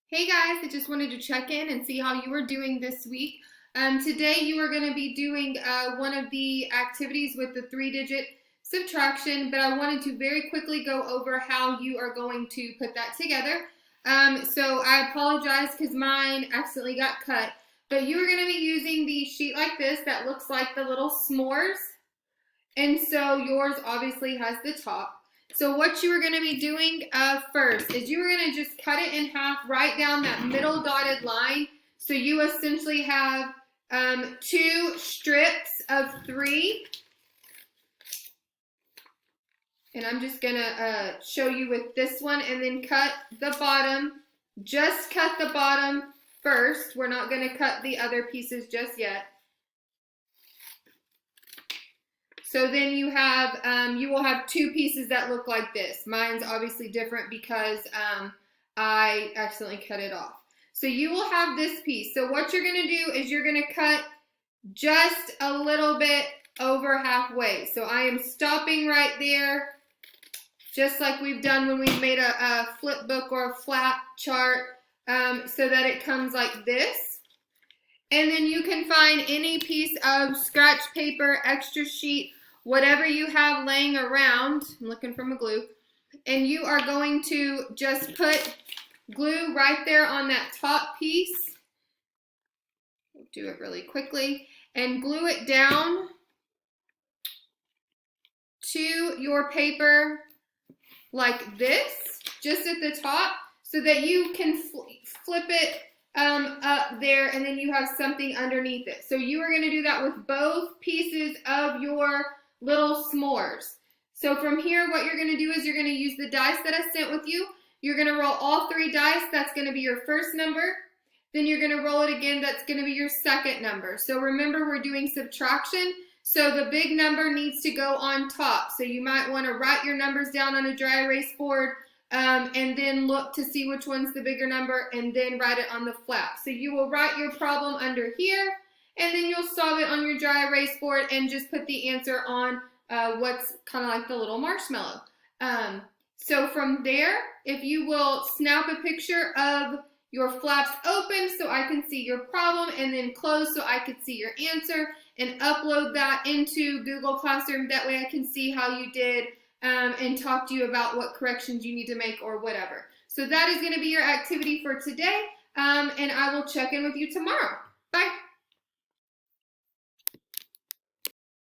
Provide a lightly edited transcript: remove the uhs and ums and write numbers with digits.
Hey guys, I just wanted to check in and see how you were doing this week. Today you are going to be doing one of the activities with the 3-digit subtraction, but I wanted to very quickly go over how you are going to put that together. So I apologize because mine accidentally got cut, but you are going to be using the sheet like this that looks like the little s'mores, and so yours obviously has the top. So what you are going to be doing first is you are going to just cut it in half right down that middle dotted line. So you essentially have 2 strips of 3. And I'm just going to show you with this one and then cut the bottom. Just cut the bottom first. We're not going to cut the other pieces just yet. So then you have, you will have 2 pieces that look like this. Mine's obviously different because I accidentally cut it off. So you will have this piece. So what you're going to do is you're going to cut just a little bit over halfway. So I am stopping right there, just like we've done when we've made a flip book or a flat chart, so that it comes like this. And then you can find any piece of scratch paper, extra sheet, whatever you have laying around. I'm looking for my glue. And you are going to just put glue right there on that top piece. Do it really quickly. And glue it down to your paper like this, just at the top, so that you can flip it up there, and then you have something underneath it. So you are going to do that with both pieces of your little s'mores. So from here, what you're going to do is you're going to use the dice that I sent with you. You're going to roll all 3 dice. That's going to be your first number. Then you're going to roll it again. That's going to be your second number. So remember, we're doing subtraction. So the big number needs to go on top. So you might want to write your numbers down on a dry erase board, and then look to see which one's the bigger number, and then write it on the flap. So you will write your problem under here, and then you'll solve it on your dry erase board and just put the answer on what's kind of like the little marshmallow. So from there, if you will snap a picture of your flaps open so I can see your problem, and then close so I could see your answer, and upload that into Google Classroom. That way I can see how you did, and talk to you about what corrections you need to make or whatever. So that is going to be your activity for today, and I will check in with you tomorrow. Bye.